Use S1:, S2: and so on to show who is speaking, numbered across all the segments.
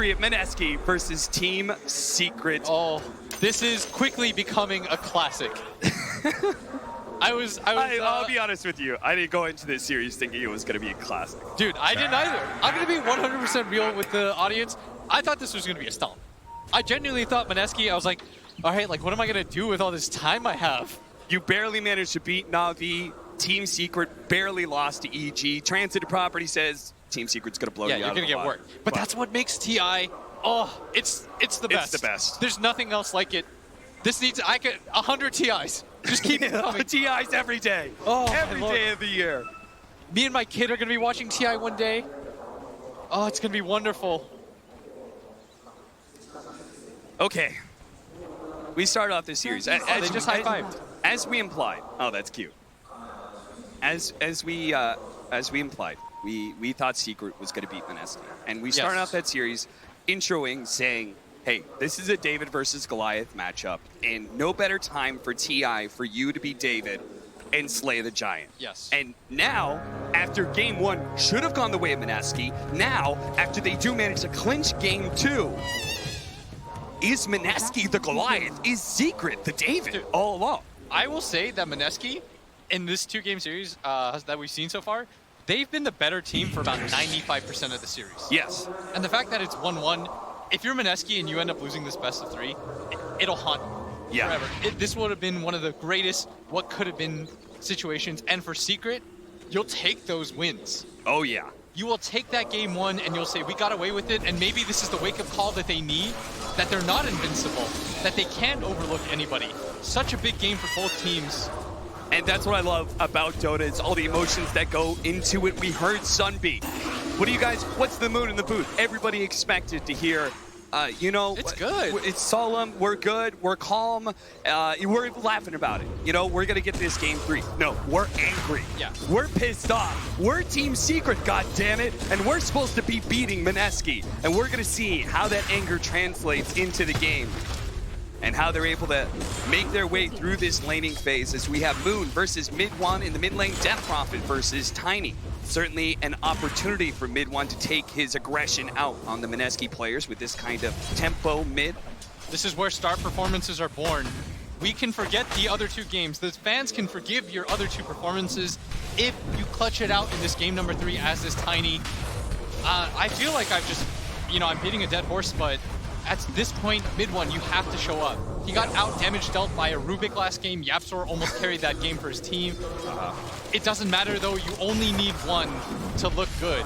S1: Mineski versus Team Secret.
S2: Oh, this is quickly becoming a classic.
S1: I'll be honest with you. I didn't go into this series thinking it was going to be a classic.
S2: Dude, I didn't either. I'm going to be 100% real with the audience. I thought this was going to be a stomp. I genuinely thought Mineski, I was like, all right, like, what am I going to do with all this time I have?
S1: You barely managed to beat Na'Vi. Team Secret barely lost to EG. Transitive Property says Team Secret's going to blow you out.
S2: Yeah, you're going to get work. But that's what makes TI, it's the best.
S1: It's the best.
S2: There's nothing else like it. This needs, 100 TIs. Just keep it coming.
S1: TIs every day. Every day of the year.
S2: Me and my kid are going to be watching TI one day. Oh, it's going to be wonderful.
S1: Okay. We started off this series.
S2: They just high-fived.
S1: As we implied. Oh, that's cute. As we implied, we thought Secret was going to beat Mineski. And we started off that series introing saying, hey, this is a David versus Goliath matchup, and no better time for TI for you to be David and slay the Giant.
S2: Yes.
S1: And now, after game one should have gone the way of Mineski, now, after they do manage to clinch game two, is Mineski the Goliath? Is Secret the David all along?
S2: I will say that Mineski, in this two-game series that we've seen so far, they've been the better team for about 95% of the series.
S1: Yes.
S2: And the fact that it's 1-1, if you're Mineski and you end up losing this best of three, it'll haunt you forever. This would have been one of the greatest what could have been situations. And for Secret, you'll take those wins.
S1: Oh, yeah.
S2: You will take that game one and you'll say, we got away with it. And maybe this is the wake-up call that they need, that they're not invincible, that they can't overlook anybody. Such a big game for both teams.
S1: And that's what I love about Dota, is all the emotions that go into it. We heard Sunbeat. What do you guys, what's the mood in the booth? Everybody expected to hear, you know.
S2: It's good.
S1: It's solemn, we're good, we're calm, we're laughing about it. You know, we're gonna get this game three. No, we're angry.
S2: Yeah.
S1: We're pissed off. We're Team Secret, goddammit, and we're supposed to be beating Mineski. And we're gonna see how that anger translates into the game, and how they're able to make their way through this laning phase, as we have Moon versus Mid1 in the mid lane, Death Prophet versus Tiny. Certainly an opportunity for Mid1 to take his aggression out on the Mineski players with this kind of tempo mid.
S2: This is where star performances are born. We can forget the other two games. The fans can forgive your other two performances if you clutch it out in this game number 3 as this Tiny. I feel like I've just, I'm beating a dead horse, but at this point, Mid1, you have to show up. He got out damage dealt by a Rubik last game. Yapzor almost carried that game for his team. It doesn't matter though, you only need one to look good.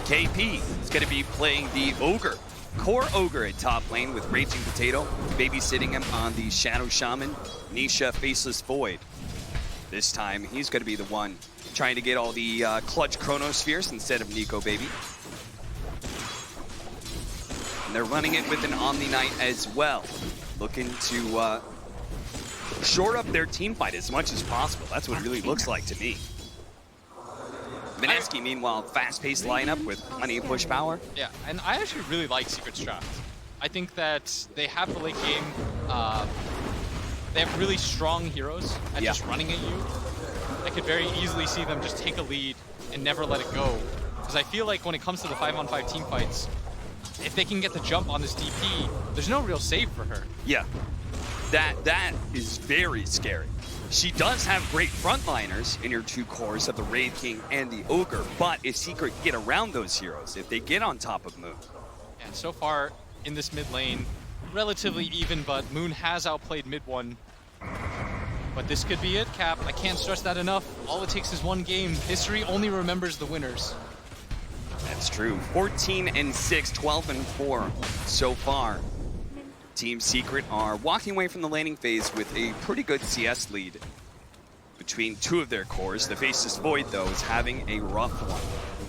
S1: KP is going to be playing the Ogre. Core Ogre at top lane with Raging Potato, babysitting him on the Shadow Shaman, Nisha Faceless Void. This time, he's going to be the one trying to get all the clutch Chronospheres instead of Nico Baby. They're running it with an Omni Knight as well, looking to shore up their team fight as much as possible. That's what it really looks like to me. Mineski, meanwhile, fast-paced lineup with plenty of push power.
S2: Yeah, and I actually really like Secret's draft. I think that they have the late game. They have really strong heroes at just running at you. I could very easily see them just take a lead and never let it go. Because I feel like when it comes to the 5-on-5 team fights, if they can get the jump on this DP, there's no real save for her.
S1: Yeah, that is very scary. She does have great frontliners in her two cores of the Wraith King and the Ogre, but if Secret get around those heroes, if they get on top of Moon.
S2: And so far in this mid lane, relatively even, but Moon has outplayed Mid1. But this could be it, Cap. I can't stress that enough. All it takes is one game. History only remembers the winners.
S1: That's true. 14-6, 12-4 so far. Team Secret are walking away from the laning phase with a pretty good CS lead between two of their cores. The Faceless Void, though, is having a rough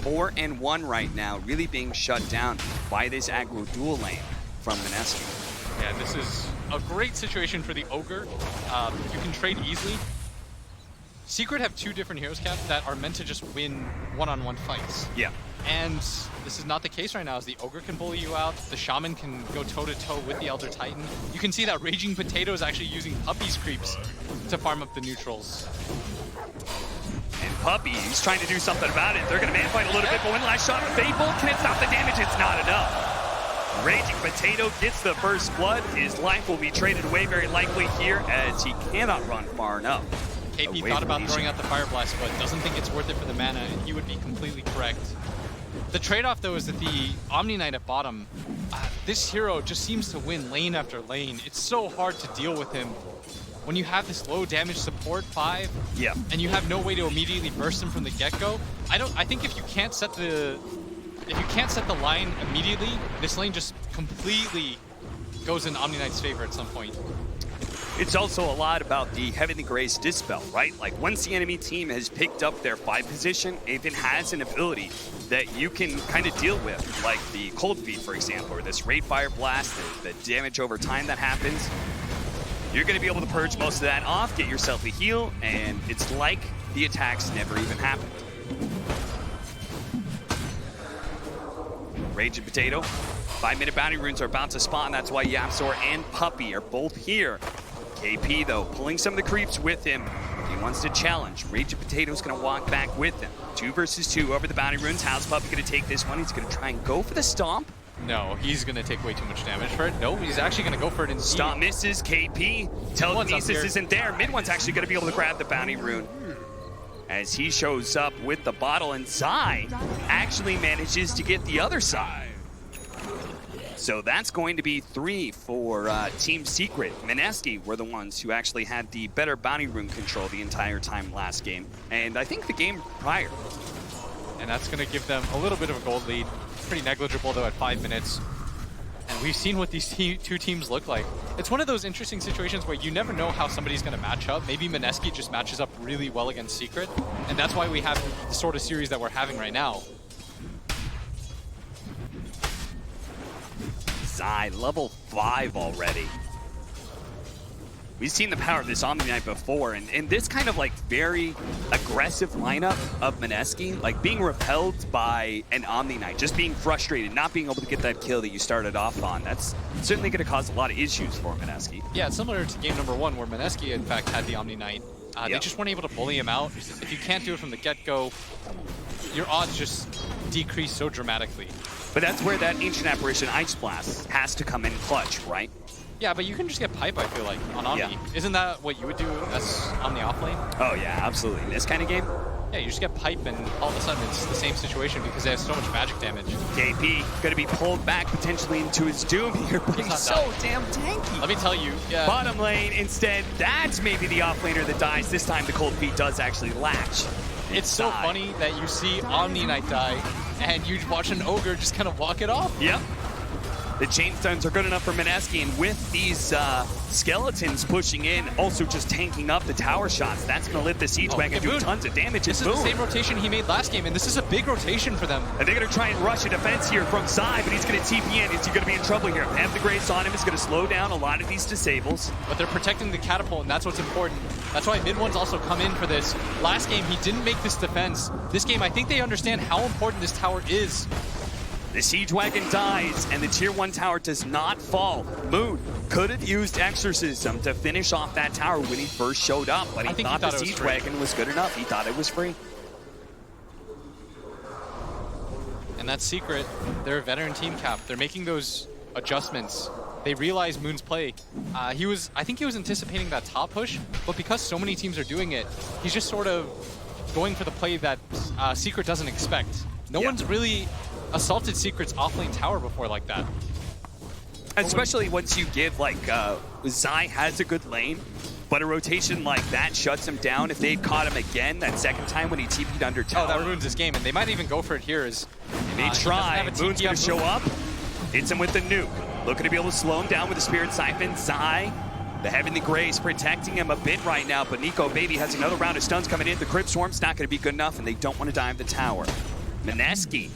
S1: one. 4-1 right now, really being shut down by this aggro dual lane from Mineski.
S2: Yeah, this is a great situation for the Ogre. You can trade easily. Secret have two different heroes, Cap, that are meant to just win one-on-one fights.
S1: Yeah.
S2: And this is not the case right now, as the Ogre can bully you out, the Shaman can go toe-to-toe with the Elder Titan. You can see that Raging Potato is actually using Puppy's creeps to farm up the neutrals.
S1: And Puppy. He's trying to do something about it. They're going to man fight a little bit, but one last shot. Fable, can it stop the damage? It's not enough. Raging Potato gets the first blood. His life will be traded away very likely here as he cannot run far enough.
S2: KP thought about throwing out the Fire Blast, but doesn't think it's worth it for the mana, and he would be completely correct. The trade-off, though, is that the Omni Knight at bottom, this hero just seems to win lane after lane. It's so hard to deal with him when you have this low damage support 5, and you have no way to immediately burst him from the get-go. I think if you can't set the line immediately, this lane just completely goes in Omni Knight's favor at some point.
S1: It's also a lot about the Heavenly Grace Dispel, right? Like, once the enemy team has picked up their 5 position, if it has an ability that you can kind of deal with, like the Cold Feet, for example, or this Raid Fire Blast, the damage over time that happens, you're going to be able to purge most of that off, get yourself a heal, and it's like the attacks never even happened. Raging Potato, 5-minute bounty runes are about to spawn. That's why Yapzor and Puppy are both here. KP, though, pulling some of the creeps with him. He wants to challenge. Raging Potato's going to walk back with him. 2 versus 2 over the bounty runes. How's Puppy going to take this one? He's going to try and go for the stomp.
S2: No, he's going to take way too much damage for it. No, he's actually going to go for it in
S1: Stomp misses. KP. Telekinesis isn't there. Mid one's actually going to be able to grab the bounty rune as he shows up with the bottle, and Zai actually manages to get the other side. So that's going to be 3 for Team Secret. Mineski were the ones who actually had the better bounty rune control the entire time last game, and I think the game prior.
S2: And that's going to give them a little bit of a gold lead. Pretty negligible, though, at 5 minutes. And we've seen what these two teams look like. It's one of those interesting situations where you never know how somebody's going to match up. Maybe Mineski just matches up really well against Secret, and that's why we have the sort of series that we're having right now.
S1: Zai, level 5 already. We've seen the power of this Omni Knight before, and this kind of like very aggressive lineup of Mineski, like being repelled by an Omni Knight, just being frustrated, not being able to get that kill that you started off on, that's certainly going to cause a lot of issues for Mineski.
S2: Yeah, it's similar to game number 1 where Mineski in fact had the Omni Knight. They just weren't able to bully him out. If you can't do it from the get-go, your odds just decrease so dramatically.
S1: But that's where that Ancient Apparition Ice Blast has to come in clutch, right?
S2: Yeah, but you can just get pipe, I feel like, on Omni.
S1: Yeah.
S2: Isn't that what you would do as on the off lane?
S1: Oh yeah, absolutely. In this kind of game?
S2: Yeah, you just get pipe and all of a sudden it's the same situation because they have so much magic damage.
S1: KP going to be pulled back potentially into his doom here, but he's so damn tanky.
S2: Let me tell you, yeah.
S1: Bottom lane, instead, that's maybe the offlaner that dies. This time the Cold Feet does actually latch.
S2: It's so funny that you see Omni Knight die and you watch an Ogre just kind of walk it off.
S1: Yep. The chainstones are good enough for Mineski, and with these skeletons pushing in, also just tanking up the tower shots, that's going to let the Siege Wagon do tons of damage.
S2: This is the same rotation he made last game, and this is a big rotation for them.
S1: And they're going to try and rush a defense here from Zai, but he's going to TP in. Is he going to be in trouble here? Have the Grace on him is going to slow down a lot of these disables.
S2: But they're protecting the catapult, and that's what's important. That's why mid ones also come in for this. Last game, he didn't make this defense. This game, I think they understand how important this tower is.
S1: The Siege Wagon dies, and the Tier 1 tower does not fall. Moon could have used Exorcism to finish off that tower when he first showed up, but he thought the Siege Wagon was good enough. He thought it was free.
S2: And that's Secret. They're a veteran team cap. They're making those adjustments. They realize Moon's play. I think he was anticipating that top push, but because so many teams are doing it, he's just sort of going for the play that Secret doesn't expect. No one's really assaulted Secret's offlane tower before like that.
S1: Especially once you give, like, Zai has a good lane, but a rotation like that shuts him down. If they'd caught him again that second time when he TP'd under tower.
S2: Oh, that ruins his game, and they might even go for it here as
S1: they try. Moon's going to show up. Hits him with the nuke. Looking to be able to slow him down with the Spirit Siphon. Zai, the Heavenly Grace, protecting him a bit right now, but Nico Baby has another round of stuns coming in. The Crypt Swarm's not going to be good enough, and they don't want to dive the tower. Mineski.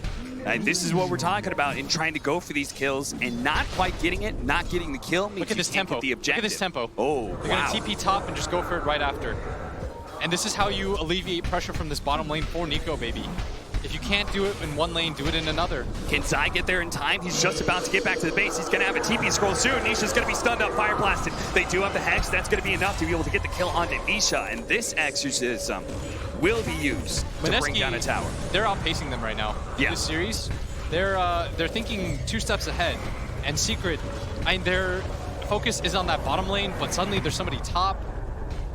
S1: This is what we're talking about in trying to go for these kills and not quite getting it, not getting the kill.
S2: Look at this tempo.
S1: The objective.
S2: Look at this tempo.
S1: Oh,
S2: They're going to TP top and just go for it right after. And this is how you alleviate pressure from this bottom lane for Nico, baby. If you can't do it in one lane, do it in another.
S1: Can Zai get there in time? He's just about to get back to the base. He's going to have a TP scroll soon. Nisha's going to be stunned up, fire blasted. They do have the Hex. That's going to be enough to be able to get the kill onto Nisha. And this Exorcism will be used to bring down a tower.
S2: They're outpacing them right now.
S1: Yeah.
S2: In this series, they're thinking 2 steps ahead. And Secret, their focus is on that bottom lane, but suddenly there's somebody top.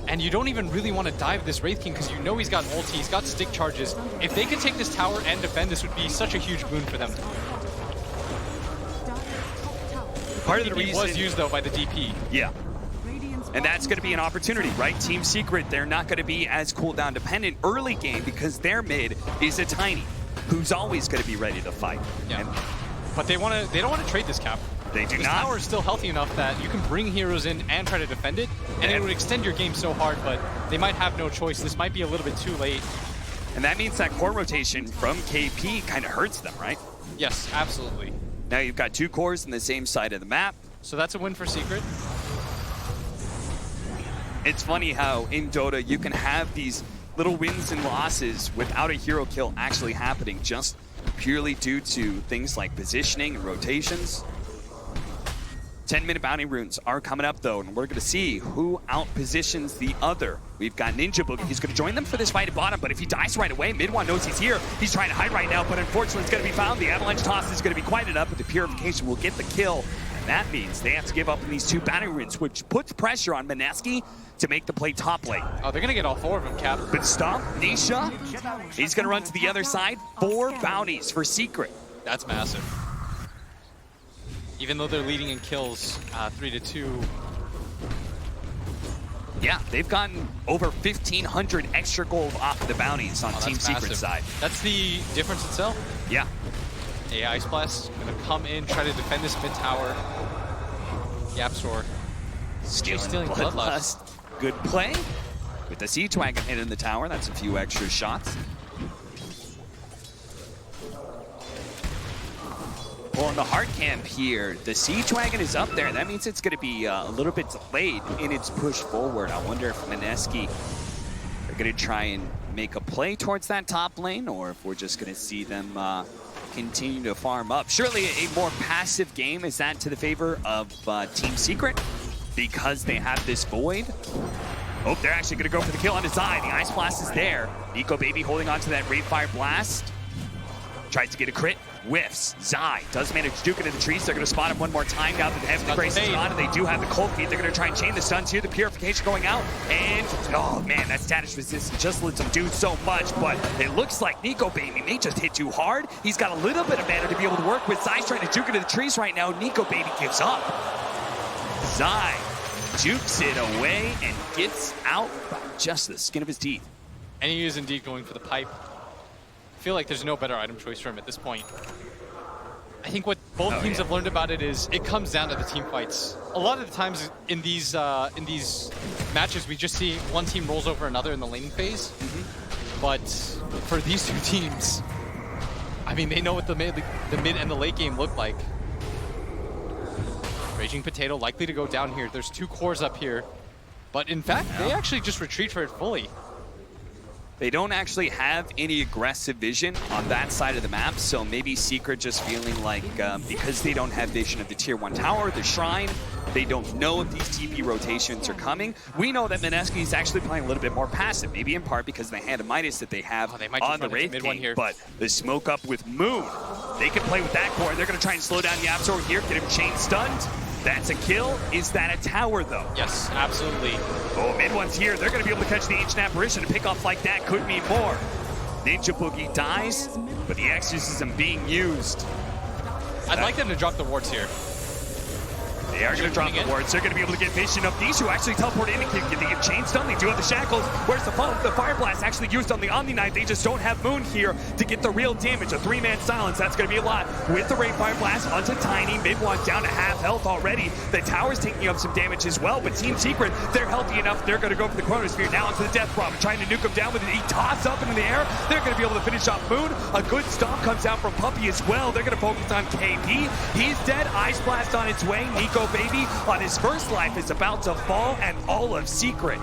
S2: And you don't even really want to dive this Wraith King because you know he's got ulti, he's got stick charges. If they can take this tower and defend, this would be such a huge boon for them.
S1: Part of the reason
S2: was used though by the DP.
S1: Yeah. And that's going to be an opportunity, right? Team Secret, they're not going to be as cooldown dependent early game because their mid is a Tiny, who's always going to be ready to fight.
S2: Yeah.
S1: And
S2: but they don't want to trade this cap.
S1: They do
S2: this
S1: not.
S2: tower is still healthy enough that you can bring heroes in and try to defend it, and it would extend your game so hard, but they might have no choice. This might be a little bit too late.
S1: And that means that core rotation from KP kind of hurts them, right?
S2: Yes, absolutely.
S1: Now you've got 2 cores on the same side of the map.
S2: So that's a win for Secret.
S1: It's funny how in Dota you can have these little wins and losses without a hero kill actually happening, just purely due to things like positioning and rotations. 10-minute bounty runes are coming up though, and we're going to see who out-positions the other. We've got Ninja Boogie. He's going to join them for this fight at bottom, but if he dies right away, Mid-1 knows he's here. He's trying to hide right now, but unfortunately it's going to be found. The Avalanche toss is going to be quite enough, but the Purification will get the kill. And that means they have to give up on these 2 bounty runes, which puts pressure on Mineski to make the play top lane.
S2: Oh, they're going to get all 4 of them, Cap.
S1: But stop, Nisha. He's going to run to the other side. 4 bounties for Secret.
S2: That's massive. Even though they're leading in kills, 3-2.
S1: Yeah, they've gotten over 1,500 extra gold off the bounties on Team Secret's side.
S2: That's the difference itself.
S1: Yeah.
S2: Ice Blast gonna come in, try to defend this mid tower. Yapstor stealing Bloodlust.
S1: Good play. With the Siege Wagon hitting the tower, that's a few extra shots. Pulling the hard camp here. The Siege Wagon is up there. That means it's going to be a little bit delayed in its push forward. I wonder if Mineski are going to try and make a play towards that top lane, or if we're just going to see them continue to farm up. Surely a more passive game is that to the favor of Team Secret because they have this Void. Oh, they're actually going to go for the kill on his side. The Ice Blast is there. Nico Baby holding on to that Rave Fire Blast. Tries to get a crit. Whiffs. Zai does manage to duke into the trees. They're going to spot him one more time now that they have the Grace is on, and they do have the Cold Feet. They're going to try and chain the stuns here. The Purification going out, and oh man, that status resistance just lets him do so much, but it looks like Nico Baby may just hit too hard. He's got a little bit of mana to be able to work with. Zai's trying to duke into the trees right now. Nico Baby gives up. Zai jukes it away and gets out by just the skin of his teeth.
S2: And he is indeed going for the pipe. I feel like there's no better item choice for him at this point. I think what both teams have learned about it is it comes down to the team fights. A lot of the times in these matches, we just see one team rolls over another in the laning phase. But for these 2 teams, I mean, they know what the mid and the late game look like. Raging Potato likely to go down here. There's 2 cores up here. But in fact, they actually just retreat for it fully.
S1: They don't actually have any aggressive vision on that side of the map, so maybe Secret just feeling like because they don't have vision of the Tier 1 tower, the Shrine, they don't know if these TP rotations are coming. We know that Mineski is actually playing a little bit more passive, maybe in part because of the Hand of Midas that they have on the Wraith King, here. But the smoke up with Moon, they can play with that core. They're going to try and slow down Yapsor here, get him chain stunned. That's a kill. Is that a tower, though?
S2: Yes, absolutely.
S1: Oh, Mid-1's here. They're going to be able to catch the Ancient Apparition. A pick-off like that could mean more. Ninja Boogie dies, but the Exorcism being used.
S2: I'd like them to drop the wards here.
S1: They are going to drop the wards. They're going to be able to get vision of these who actually teleport in and can get the chain stun. They do have the shackles. Where's the follow? The Fire Blast actually used on the Omni Knight. They just don't have Moon here to get the real damage. A 3-man silence. That's going to be a lot. With the Rave Fire Blast onto Tiny. Mid-1 down to half health already. The tower's taking up some damage as well, but Team Secret, they're healthy enough. They're going to go for the Chronosphere now into the Death Prophet, trying to nuke him down with it. He tosses up into the air. They're going to be able to finish off Moon. A good stomp comes out from Puppey as well. They're going to focus on KP. He's dead. Ice Blast on its way. Nico Baby on his first life is about to fall, and all of Secret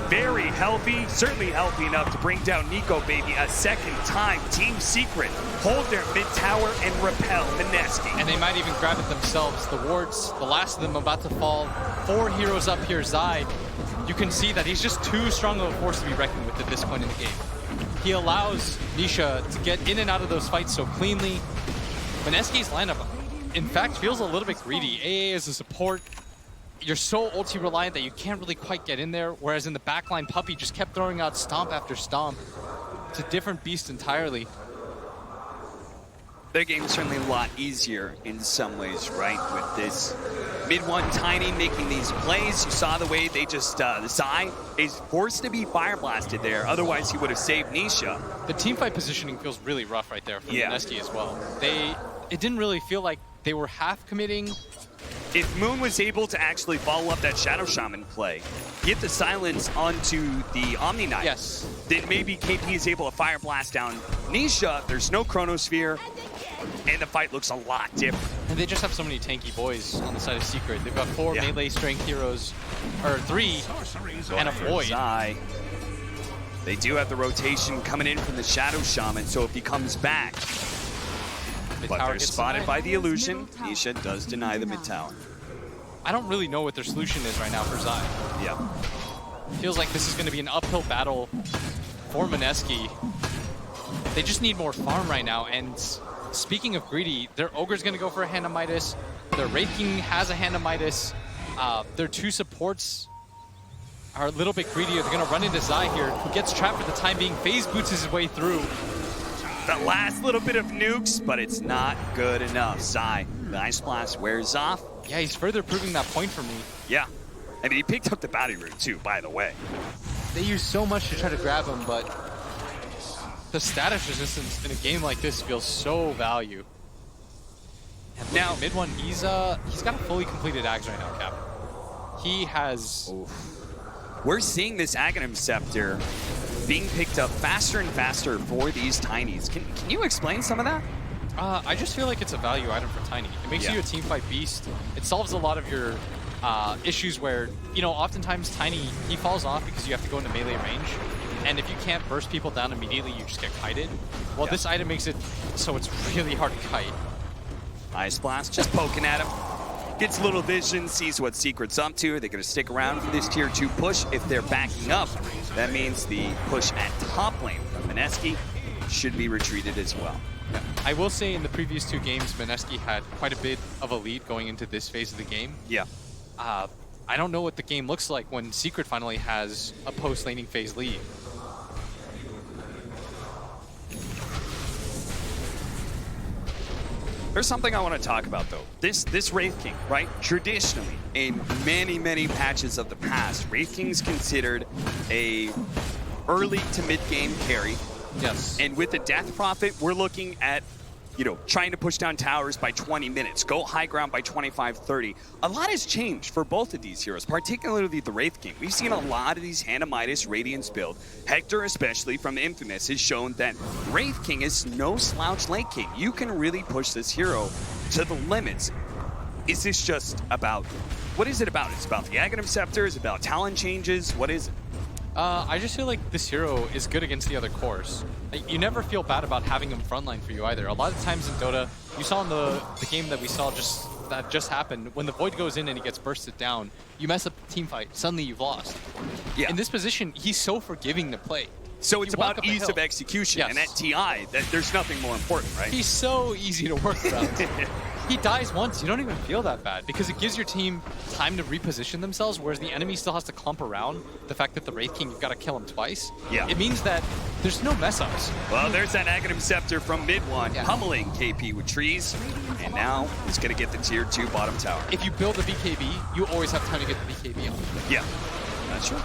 S1: very healthy, certainly healthy enough to bring down Nico Baby a second time. Team Secret hold their mid tower and repel Mineski.
S2: And they might even grab it themselves. The wards, the last of them about to fall. 4 heroes up here. Zai, you can see that he's just too strong of a force to be reckoned with at this point in the game. He allows Nisha to get in and out of those fights so cleanly. Mineski's lineup, in fact, feels a little bit greedy. AA as a support, you're so ulti reliant that you can't really quite get in there, whereas in the backline, Puppey just kept throwing out stomp after stomp. It's a different beast entirely.
S1: Their game is certainly a lot easier in some ways, right? With this mid one Tiny making these plays. You saw the way they just, Zai is forced to be fire blasted there. Otherwise, he would have saved Nisha.
S2: The teamfight positioning feels really rough right there for Mineski as well. It didn't really feel like they were half committing.
S1: If Moon was able to actually follow up that Shadow Shaman play, get the silence onto the Omni Knight,
S2: yes,
S1: then maybe KP is able to fire blast down Nisha. There's no Chronosphere, and the fight looks a lot different.
S2: And they just have so many tanky boys on the side of Secret. They've got 4 melee strength heroes, or 3, and a Void.
S1: Zai. They do have the rotation coming in from the Shadow Shaman, so if he comes back, but they're spotted by the illusion. Nisha does deny the mid tower.
S2: I don't really know what their solution is right now for Zai.
S1: Yeah.
S2: Feels like this is going to be an uphill battle for Mineski. They just need more farm right now. And speaking of greedy, their Ogre's going to go for a Hand of Midas. Their Wraith King has a Hand of Midas. Their 2 supports are a little bit greedier. They're going to run into Zai here, who gets trapped for the time being. Phase boots his way through.
S1: The last little bit of nukes, but it's not good enough. Zai, the Ice Blast wears off.
S2: Yeah, he's further proving that point for me.
S1: Yeah, and he picked up the bounty route too, by the way.
S2: They use so much to try to grab him, but the status resistance in a game like this feels so value. And now, mid one, he's got a fully completed Axe right now, Cap. He has...
S1: Oof. We're seeing this Aghanim Scepter being picked up faster and faster for these Tinies. Can you explain some of that?
S2: I just feel like it's a value item for Tiny. It makes you a teamfight beast. It solves a lot of your issues where, you know, oftentimes Tiny, he falls off because you have to go into melee range. And if you can't burst people down immediately, you just get kited. Well, this item makes it so it's really hard to kite.
S1: Ice Blast just poking at him. Gets a little vision, sees what Secret's up to. They're going to stick around for this tier 2 push. If they're backing up, that means the push at top lane from Mineski should be retreated as well.
S2: Yeah. I will say in the previous 2 games, Mineski had quite a bit of a lead going into this phase of the game.
S1: Yeah.
S2: I don't know what the game looks like when Secret finally has a post-laning phase lead.
S1: There's something I want to talk about, though. This Wraith King, right? Traditionally, in many patches of the past, Wraith King's considered a early to mid-game carry.
S2: Yes.
S1: And with the Death Prophet, we're looking at, you know, trying to push down towers by 20 minutes, go high ground by 25, 30. A lot has changed for both of these heroes, particularly the Wraith King. We've seen a lot of these Hand of Midas Radiance build. Hector, especially from Infamous, has shown that Wraith King is no slouch late king. You can really push this hero to the limits. Is this just about, what is it about? It's about the Aghanim Scepter, is it about talent changes? What is it?
S2: I just feel like this hero is good against the other cores. Like, you never feel bad about having him frontline for you either. A lot of times in Dota, you saw in the game that we saw just happened, when the Void goes in and he gets bursted down, you mess up the team fight, suddenly you've lost.
S1: Yeah.
S2: In this position, he's so forgiving to play.
S1: So it's about ease of execution, and at TI, there's nothing more important, right?
S2: He's so easy to work around. He dies once, you don't even feel that bad, because it gives your team time to reposition themselves, whereas the enemy still has to clump around. The fact that the Wraith King, you've got to kill him twice.
S1: Yeah.
S2: It means that there's no mess-ups.
S1: Well, there's that Aghanim Scepter from mid one, pummeling KP with trees, and now he's going to get the tier 2 bottom tower.
S2: If you build a BKB, you always have time to get the BKB on.
S1: Yeah, that's true.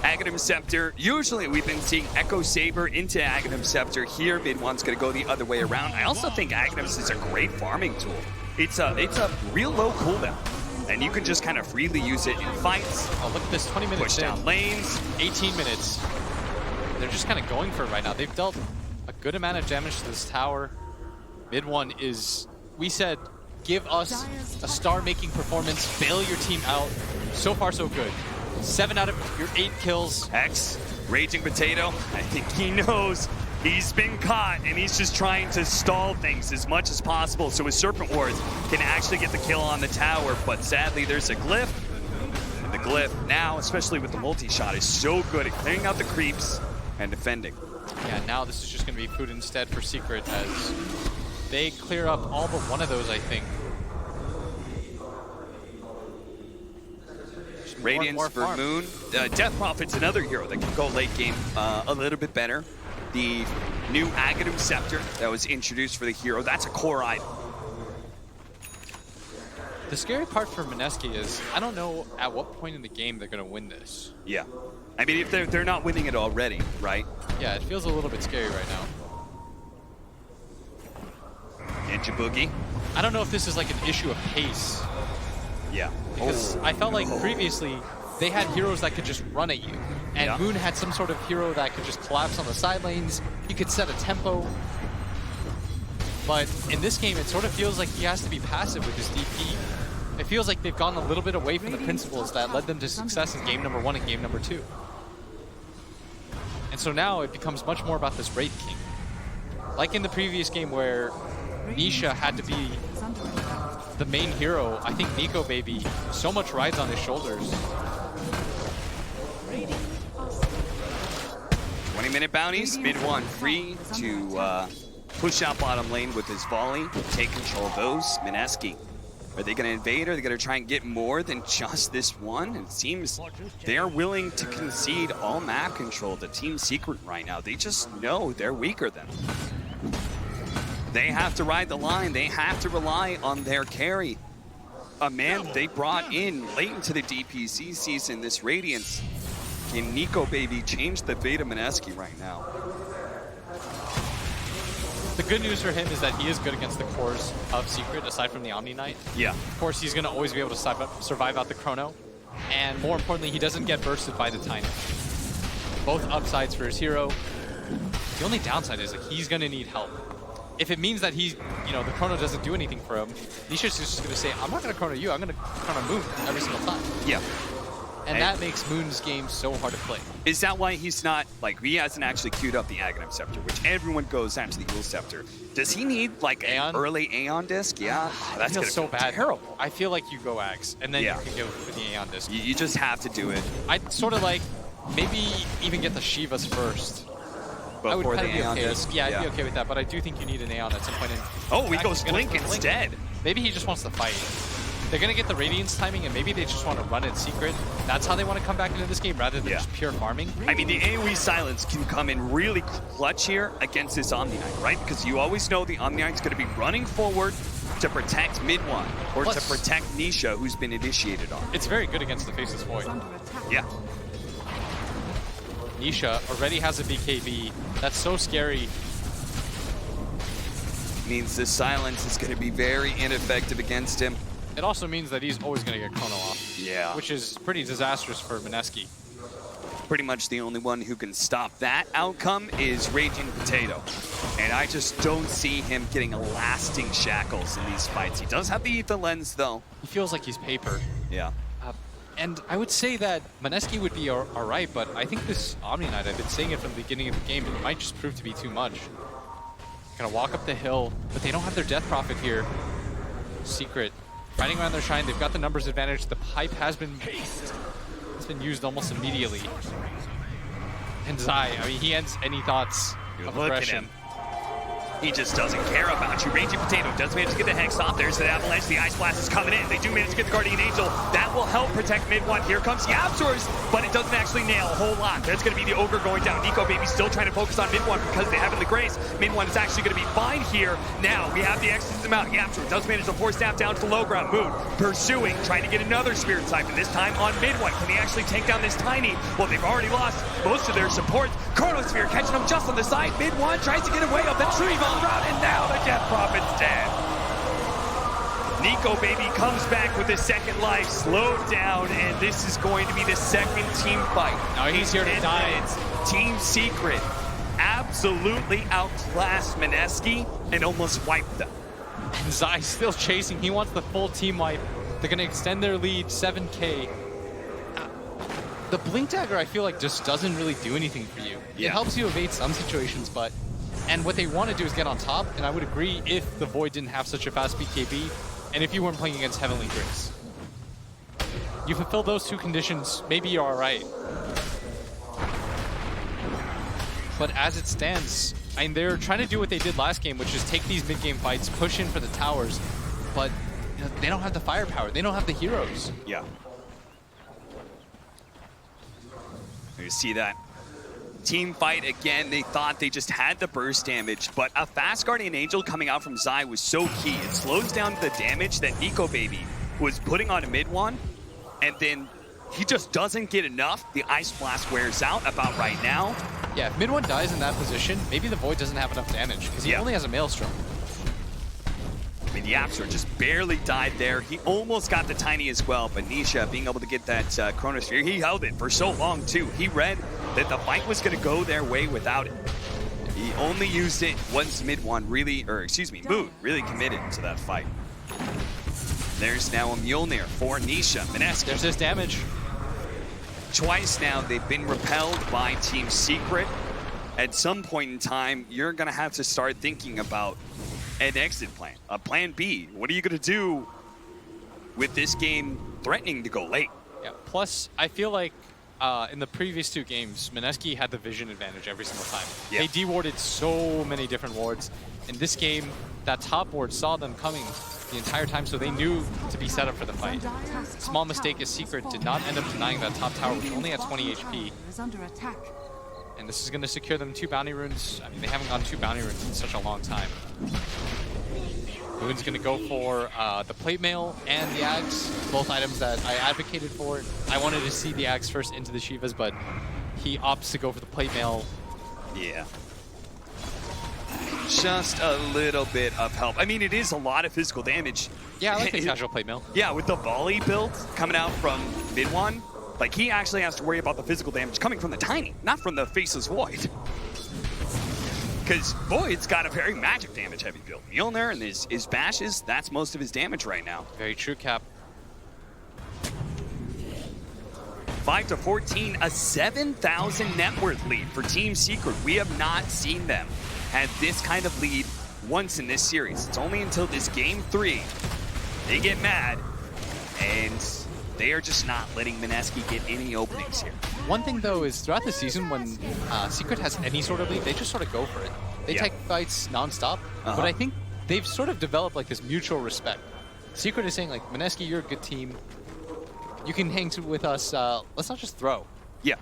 S1: Aghanim Scepter, usually we've been seeing Echo Saber into Aghanim Scepter. Here, mid one's going to go the other way around. I also think Aghanim's is a great farming tool. It's a real low cooldown, and you can just kind of freely use it in fights.
S2: Oh, look at this, 20 minutes
S1: push down lanes.
S2: 18 minutes. They're just kind of going for it right now. They've dealt a good amount of damage to this tower. Mid one is, we said, give us a star-making performance, bail your team out. So far, so good. 7 out of your 8 kills.
S1: X, Raging Potato, I think he knows he's been caught, and he's just trying to stall things as much as possible so his Serpent Wards can actually get the kill on the tower, but sadly there's a glyph. And the Glyph now, especially with the multi-shot, is so good at clearing out the creeps and defending.
S2: Yeah, now this is just going to be food instead for Secret as they clear up all but one of those, I think.
S1: Radiance for
S2: farm.
S1: Moon. Death Prophet's another hero that can go late game a little bit better. The new Aghanim Scepter that was introduced for the hero, that's a core item.
S2: The scary part for Mineski is I don't know at what point in the game they're going to win this.
S1: Yeah. I mean, if they're not winning it already, right?
S2: Yeah, it feels a little bit scary right now.
S1: Ninja Boogie.
S2: I don't know if this is like an issue of pace.
S1: Yeah.
S2: Because I felt like previously they had heroes that could just run at you. And
S1: Yeah.
S2: Moon had some sort of hero that could just collapse on the side lanes. He could set a tempo. But in this game, it sort of feels like he has to be passive with his DP. It feels like they've gone a little bit away from the principles that led them to success in game number 1 and game number 2. And so now it becomes much more about this Wraith King. Like in the previous game where Nisha had to be the main hero, I think Nico Baby so much rides on his shoulders.
S1: 20-minute bounties, mid one free to push out bottom lane with his volley, take control of those. Mineski, are they going to invade, or are they going to try and get more than just this one? It seems they're willing to concede all map control to Team Secret right now. They just know they're weaker than them. They have to ride the line. They have to rely on their carry. A man they brought in late into the DPC season, this Radiance. Can Nico Baby change the fate of Mineski right now?
S2: The good news for him is that he is good against the cores of Secret, aside from the Omni Knight.
S1: Yeah.
S2: Of course, he's going to always be able to survive out the Chrono. And more importantly, he doesn't get bursted by the Tiny. Both upsides for his hero. The only downside is that he's going to need help. If it means that he's, the Chrono doesn't do anything for him, Nisha's just going to say, I'm not going to Chrono you, I'm going to Chrono Moon every single time.
S1: Yeah.
S2: And that makes Moon's game so hard to play.
S1: Is that why he's not, he hasn't actually queued up the Aghanim Scepter, which everyone goes after the Ul Scepter. Does he need, an early Aeon Disc? Yeah.
S2: That's
S1: gonna
S2: so bad.
S1: Terrible.
S2: I feel like you go Axe, and then you can go for the Aeon Disc.
S1: You just have to do it.
S2: I'd sort of maybe even get the Shivas first.
S1: Before
S2: I would kind of be
S1: Aeon
S2: okay.
S1: Disc?
S2: Yeah, I'd be okay with that, but I do think you need an Aeon at some point.
S1: He goes Blink instead.
S2: Maybe he just wants to fight. They're going to get the Radiance timing, and maybe they just want to run it Secret. That's how they want to come back into this game, rather than just pure farming.
S1: I mean, the AoE silence can come in really clutch here against this Omni Knight, right? Because you always know the Omni Knight's going to be running forward to protect mid one, or to protect Nisha, who's been initiated on.
S2: It's very good against the Faceless Void.
S1: Yeah.
S2: Nisha already has a BKB. That's so scary.
S1: Means the silence is going to be very ineffective against him.
S2: It also means that he's always going to get Chrono off.
S1: Yeah.
S2: Which is pretty disastrous for Mineski.
S1: Pretty much the only one who can stop that outcome is Raging Potato. And I just don't see him getting lasting shackles in these fights. He does have the Ether Lens, though.
S2: He feels like he's paper.
S1: Yeah.
S2: And I would say that Mineski would be all right, but I think this Omni Knight, I've been saying it from the beginning of the game, it might just prove to be too much. Gonna walk up the hill, but they don't have their Death Prophet here. Secret. Fighting around their Shine, they've got the numbers advantage. The pipe has been used almost immediately. And Zai, I mean, he ends any thoughts of aggression.
S1: He just doesn't care about you. Raging Potato does manage to get the Hex off. There's the Avalanche. The Ice Blast is coming in. They do manage to get the Guardian Angel. That will help protect mid one. Here comes Yapzors, but it doesn't actually nail a whole lot. There's going to be the Ogre going down. Nico Baby still trying to focus on mid one because they have in the Grace. Mid one is actually going to be fine here. Now we have the Exorcism them out. Yapzor does manage to force snap down to the low ground. Moon pursuing, trying to get another Spirit Siphon, this time on mid one. Can they actually take down this Tiny? Well, they've already lost most of their support. Chronosphere catching them just on the side. Mid one tries to get away up the tree bomb route, and now the Death Prophet's dead. Nico Baby comes back with his second life, slowed down, and this is going to be the second team fight.
S2: Now he's here to die.
S1: It's Team Secret absolutely outclassed Mineski and almost wiped them.
S2: And Zai's still chasing. He wants the full team wipe. They're going to extend their lead 7K. The Blink Dagger, I feel like, just doesn't really do anything for you.
S1: Yeah.
S2: It helps you evade some situations, but... And what they want to do is get on top, and I would agree if the Void didn't have such a fast BKB, and if you weren't playing against Heavenly Grace. You fulfill those two conditions, maybe you're all right. But as it stands, I mean, they're trying to do what they did last game, which is take these mid-game fights, push in for the towers, but you know, they don't have the firepower. They don't have the heroes.
S1: Yeah. You see that team fight again. They thought they just had the burst damage, but a fast Guardian Angel coming out from Zai was so key. It slows down the damage that Nico Baby was putting on a mid one, and then he just doesn't get enough. The Ice Blast wears out about right now.
S2: Yeah, if mid one dies in that position, maybe the Void doesn't have enough damage because he only has a Maelstrom.
S1: I mean, the Yapster just barely died there. He almost got the Tiny as well, but Nisha being able to get that Chronosphere, he held it for so long too. He read that the fight was going to go their way without it. He only used it once mid one really, or excuse me, Moon really committed to that fight. There's now a Mjolnir for Nisha. Mineski.
S2: There's his damage.
S1: Twice now they've been repelled by Team Secret. At some point in time, you're going to have to start thinking about an exit plan, a plan B. What are you going to do with this game threatening to go late?
S2: Yeah. Plus, I feel like in the previous two games, Mineski had the vision advantage every single time.
S1: Yeah.
S2: They de-warded so many different wards. In this game, that top ward saw them coming the entire time, so they knew to be set up for the fight. Small mistake is Secret did not end up denying that top tower, which only had 20 HP. And this is going to secure them 2 bounty runes. I mean, they haven't gone 2 bounty runes in such a long time. Moon's going to go for the plate mail and the Ags, both items that I advocated for. I wanted to see the Ags first into the Shivas, but he opts to go for the plate mail.
S1: Yeah. Just a little bit of help. I mean, it is a lot of physical damage.
S2: Yeah, I like the casual plate mail.
S1: Yeah, with the volley build coming out from mid one, like he actually has to worry about the physical damage coming from the Tiny, not from the Faceless Void. Because Void's got a very magic damage heavy build. Mjolnir and his bashes, that's most of his damage right now.
S2: Very true, Cap.
S1: 5-14, a 7,000 net worth lead for Team Secret. We have not seen them had this kind of lead once in this series. It's only until this game 3 they get mad, and they are just not letting Mineski get any openings here.
S2: One thing though is throughout the season when Secret has any sort of lead, they just sort of go for it. They take fights nonstop, but I think they've sort of developed like this mutual respect. Secret is saying like, Mineski, you're a good team. You can hang with us. Let's not just throw.
S1: Yeah.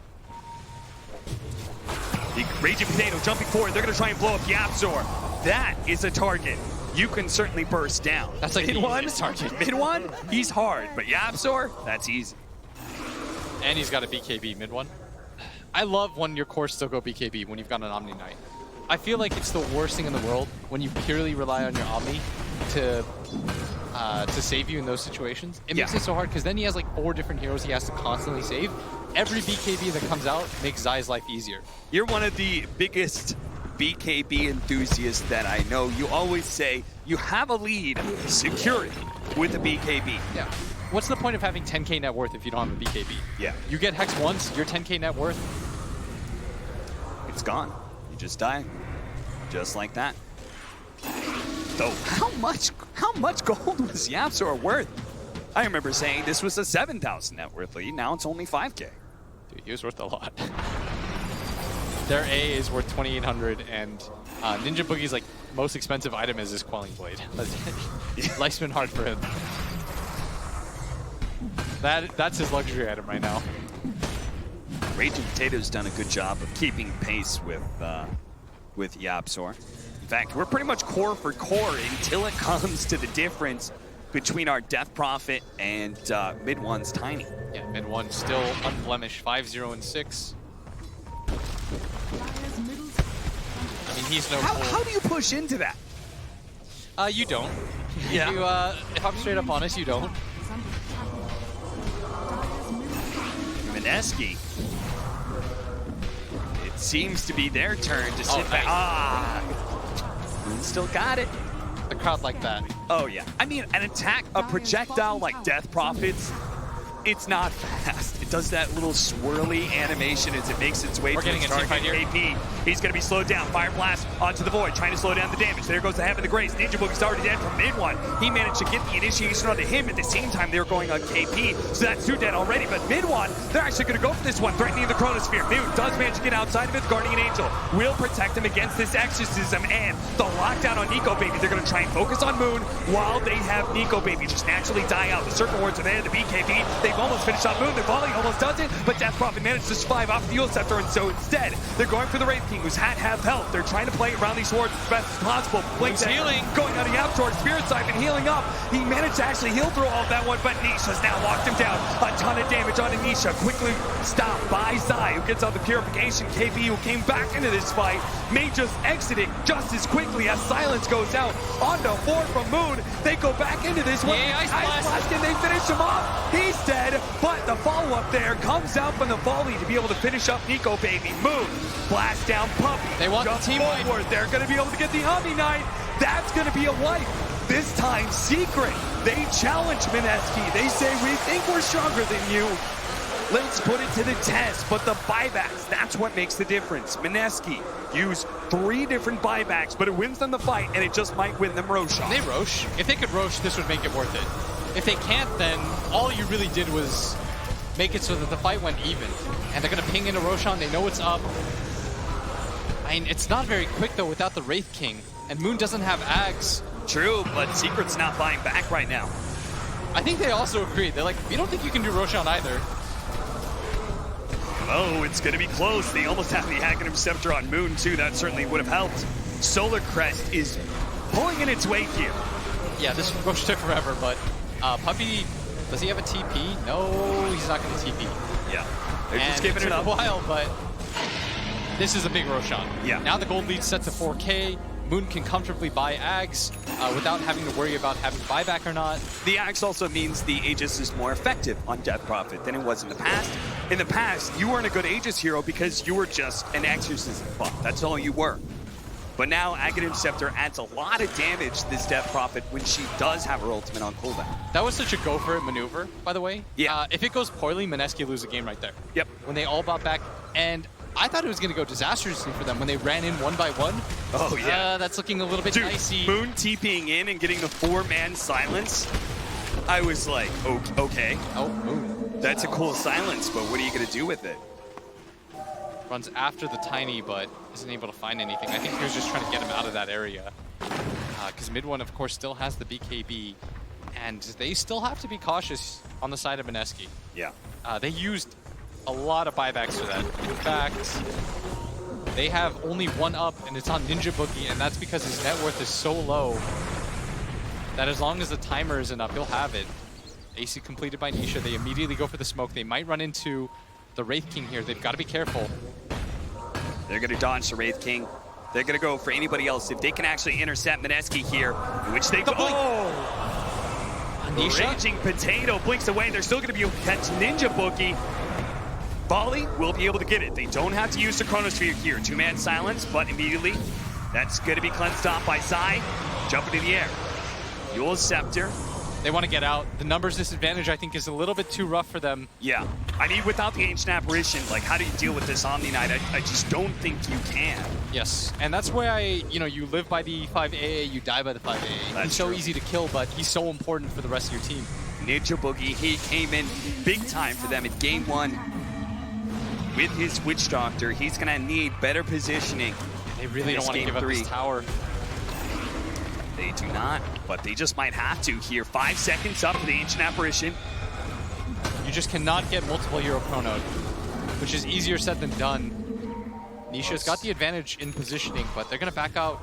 S1: The Raging Potato jumping forward. They're going to try and blow up Yapzor. That is a target you can certainly burst down.
S2: That's like
S1: mid
S2: the
S1: one
S2: easiest target.
S1: Mid one, he's hard, but Yapzor, that's easy.
S2: And he's got a BKB mid one. I love when your cores still go BKB when you've got an Omni Knight. I feel like it's the worst thing in the world when you purely rely on your Omni to save you in those situations. It makes it so hard because then he has like 4 different heroes he has to constantly save. Every BKB that comes out makes Zai's life easier.
S1: You're one of the biggest BKB enthusiasts that I know. You always say you have a lead, secure it with a BKB.
S2: Yeah. What's the point of having 10k net worth if you don't have a BKB?
S1: Yeah.
S2: You get Hex once, you're 10k net worth.
S1: It's gone. You just die. Just like that. Though, how much gold was Yapzor worth? I remember saying this was a 7,000 net worth lead. Now it's only 5k.
S2: Dude, he was worth a lot. Their A is worth 2,800, and Ninja Boogie's like most expensive item is his Quelling Blade. Life's been hard for him. That's his luxury item right now.
S1: Raging Potato's done a good job of keeping pace with Yapzor. In fact, we're pretty much core for core until it comes to the difference between our Death Prophet and mid one's Tiny.
S2: Yeah, mid one still unblemished, 5-0-6. I mean, he's no.
S1: How do you push into that?
S2: You don't.
S1: Yeah.
S2: If I'm straight up honest, you don't.
S1: Mineski. It seems to be their turn to sit back.
S2: Nice.
S1: Ah, Moon still got it.
S2: The crowd like that.
S1: Oh yeah. I mean, an attack, a projectile like Death Prophet's it's not fast. It does that little swirly animation as it makes its way to its target. KP, he's going to be slowed down. Fire Blast onto the Void, trying to slow down the damage. There goes the Heaven of the Grace. Ninja Boogie's already dead from mid one. He managed to get the initiation onto him. At the same time, they were going on KP, so that's 2 dead already. But mid one, they're actually going to go for this one, threatening the Chronosphere. Moon does manage to get outside of it. The Guardian Angel will protect him against this exorcism and the lockdown on Nico Baby. They're going to try and focus on Moon while they have Nico Baby just naturally die out. The circle wards are there, the BKB. They've almost finished on Moon. The volley almost does it, but Death Prophet managed to survive off the Eul Scepter, and so instead, they're going for the Wraith King, who's had half health. They're trying to play around these swords as best as possible. Blink's
S2: healing.
S1: Going on the out towards Spirit Siphon, healing up. He managed to actually heal through all of that one, but Nisha's now locked him down. A ton of damage on Nisha. Quickly stopped by Zai, who gets out the Purification. KB, who came back into this fight, may just exit it just as quickly as Silence goes out. Onto 4 from Moon. They go back into this one.
S2: Yeah, Ice Blast.
S1: Can they finish him off? He's dead, but the follow-up there comes out from the volley to be able to finish up Nico Baby. Moon, blast down Puppy.
S2: They want
S1: just
S2: the team wipe.
S1: forward. They're going to be able to get the Omni Knight. That's going to be a wipe. This time, Secret. They challenge Mineski. They say, we think we're stronger than you. Let's put it to the test, but the buybacks, that's what makes the difference. Mineski used 3 different buybacks, but it wins them the fight, and it just might win them Roshan.
S2: They Rosh. If they could Rosh, this would make it worth it. If they can't, then all you really did was make it so that the fight went even. And they're going to ping into Roshan. They know it's up. I mean, it's not very quick, though, without the Wraith King. And Moon doesn't have Ags.
S1: True, but Secret's not buying back right now.
S2: I think they also agreed. They're like, we don't think you can do Roshan either.
S1: Oh, it's going to be close. They almost have the Aghanim Scepter on Moon, too. That certainly would have helped. Solar Crest is pulling in its weight here.
S2: Yeah, this Rosh took forever, but Puppy, does he have a TP? No, he's not going to TP.
S1: Yeah, they're just giving it up.
S2: A while, but this is a big Roshan.
S1: Yeah.
S2: Now the gold lead's set to 4K. Moon can comfortably buy Ags without having to worry about having buyback or not.
S1: The Axe also means the Aegis is more effective on Death Prophet than it was in the past. In the past, you weren't a good Aegis hero because you were just an Exorcism buff. That's all you were. But now Aghanim Scepter adds a lot of damage to this Death Prophet when she does have her ultimate on cooldown.
S2: That was such a go-for-it maneuver, by the way.
S1: Yeah.
S2: If it goes poorly, Mineski lose a game right there.
S1: Yep.
S2: When they all bought back, and I thought it was going to go disastrously for them when they ran in 1 by 1.
S1: Oh, yeah.
S2: That's looking a little bit
S1: Dude,
S2: dicey.
S1: Moon TPing in and getting the 4-man silence. I was like, okay.
S2: Oh, Moon.
S1: That's a cool silence, but what are you going to do with it?
S2: Runs after the Tiny, but isn't able to find anything. I think he was just trying to get him out of that area. Because mid one, of course, still has the BKB. And they still have to be cautious on the side of Mineski.
S1: Yeah.
S2: They used a lot of buybacks for that. In fact, they have only 1 up, and it's on Ninja Boogie, and that's because his net worth is so low that as long as the timer isn't up, he'll have it. AC completed by Nisha. They immediately go for the smoke. They might run into the Wraith King here. They've got to be careful.
S1: They're going to dodge the Wraith King. They're going to go for anybody else. If they can actually intercept Mineski here, which they go.
S2: Nisha?
S1: Raging Potato blinks away. They're still going to be able to catch Ninja Boogie. Volley will be able to get it. They don't have to use the Chronosphere here. 2-man silence, but immediately that's going to be cleansed off by Zai. Jump into the air. Eul Scepter.
S2: They want to get out. The numbers disadvantage, I think, is a little bit too rough for them.
S1: Yeah. I mean, without the Ancient Apparition, like, how do you deal with this Omni Knight? I just don't think you can.
S2: Yes, and that's where you live by the 5AA, you die by the 5AA. He's so easy to kill, but he's so important for the rest of your team.
S1: Ninja Boogie, he came in big time for them in game 1 with his Witch Doctor. He's going to need better positioning.
S2: They really don't want to give up this tower.
S1: They do not, but they just might have to here. 5 seconds up for the Ancient Apparition.
S2: You just cannot get multiple Euro Chrono, which is easier said than done. Nisha's got the advantage in positioning, but they're going to back out.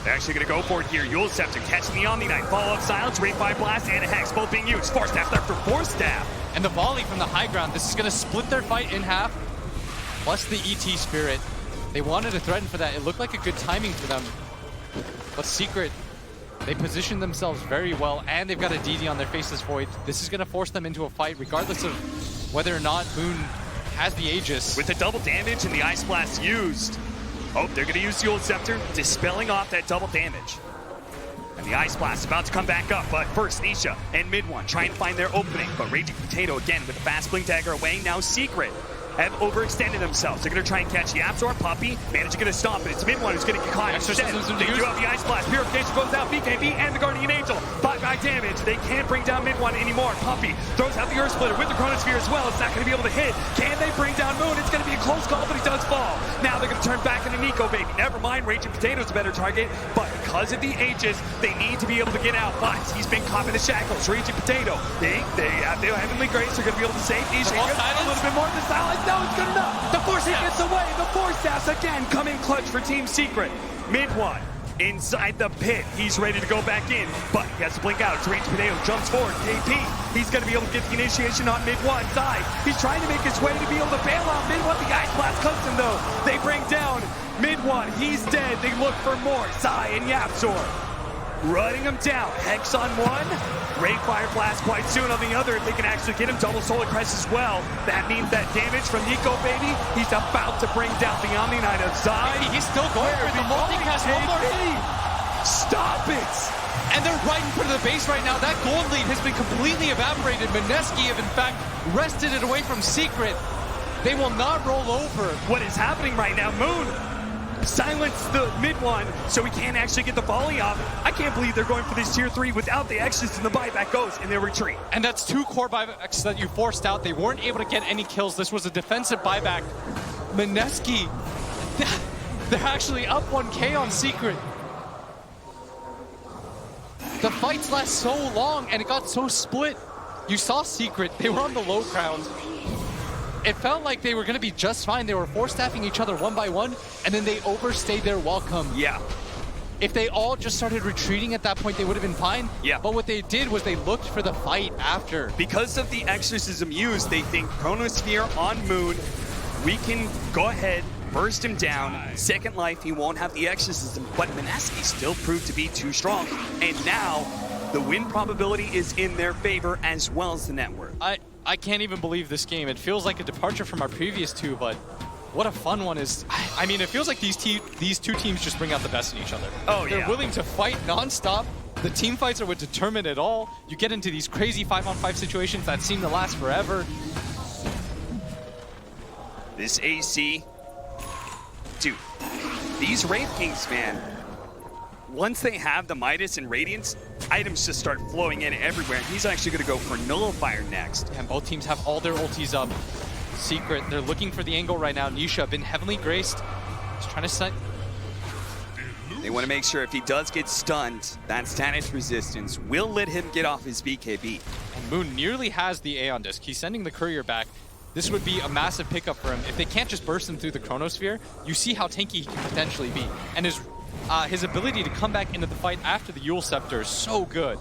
S1: They're actually going to go for it here. Eul Scepter catching the Omni Knight. Follow-up silence, Rate 5 Blast, and a Hex both being used. 4 staff after 4 staff.
S2: And the volley from the high ground. This is going to split their fight in half. Plus the ET Spirit. They wanted to threaten for that. It looked like a good timing for them. But Secret, they positioned themselves very well, and they've got a DD on their Faceless Void. This is going to force them into a fight, regardless of whether or not Moon has the Aegis.
S1: With the double damage and the Ice Blast used. Oh, they're going to use the Eul Scepter, dispelling off that double damage. And the Ice Blast about to come back up, but first Nisha and Mid One try and find their opening. But Raging Potato again with the fast blink dagger away. Now Secret have overextended themselves. They're going to try and catch Yapzor. Puppy managed to get a stomp, but it's Mid One who's going to get caught instead. They do have the Ice Blast. Purification goes out. BKB and the Guardian Angel. 5-guy damage. They can't bring down Mid One anymore. Puppy throws out the Earth Splitter with the Chronosphere as well. It's not going to be able to hit. Can they bring down Moon? It's going to be a close call, but he does fall. Now they're going to turn back into Nico Baby. Never mind, Raging Potato's a better target, but because of the Aegis, they need to be able to get out. But he's been caught in the shackles. Raging Potato, they have the Heavenly Grace. They're going to be able to save Nisha. A little bit more of the silence. No, it's good enough. The Force Staff gets away. The Force Staffs again come in clutch for Team Secret. Mid One inside the pit. He's ready to go back in, but he has to blink out. It's Raging Potato jumps forward. KP, he's going to be able to get the initiation on Mid One side. He's trying to make his way to be able to bail out Mid One. The Ice Blast comes in though. They bring down Mid One. He's dead. They look for more. Sai and Yapzor running him down. Hex on one. Ray Fire Blast quite soon on the other. If they can actually get him, double Solar Crest as well. That means that damage from Nico Baby. He's about to bring down the Omni Knight of Zai.
S2: He's still going for the multicast. One more.
S1: Stop it!
S2: And they're right in front of the base right now. That gold lead has been completely evaporated. Mineski have in fact wrested it away from Secret. They will not roll over.
S1: What is happening right now? Moon silence the Mid One so he can't actually get the volley off. I can't believe they're going for this tier 3 without the Exodus, and the buyback goes in their retreat.
S2: And that's 2 core buybacks that you forced out. They weren't able to get any kills. This was a defensive buyback. Mineski, they're actually up 1K on Secret. The fights last so long and it got so split. You saw Secret, they were on the low ground. It felt like they were going to be just fine. They were force-staffing each other one by one, and then they overstayed their welcome.
S1: Yeah.
S2: If they all just started retreating at that point, they would have been fine.
S1: Yeah.
S2: But what they did was they looked for the fight after.
S1: Because of the exorcism used, they think Chronosphere on Moon, we can go ahead, burst him down. Second life, he won't have the exorcism, but Mineski still proved to be too strong. And now, the win probability is in their favor as well as the net worth.
S2: I can't even believe this game. It feels like a departure from our previous two, but what a fun one is. I mean, it feels like these two teams just bring out the best in each other.
S1: Oh, yeah.
S2: They're willing to fight nonstop. The team fights are what determine it all. You get into these crazy 5-on-5 situations that seem to last forever.
S1: This AC, dude, these Wraith Kings, man, once they have the Midas and Radiance, items just start flowing in everywhere. He's actually going to go for Nullifier next.
S2: And both teams have all their ultis up. Secret, they're looking for the angle right now. Nisha been heavily graced. He's trying to stun.
S1: They want to make sure if he does get stunned, that status resistance will let him get off his BKB.
S2: And Moon nearly has the Aeon Disc. He's sending the courier back. This would be a massive pickup for him. If they can't just burst him through the Chronosphere, you see how tanky he can potentially be. And his ability to come back into the fight after the Yule Scepter is so good.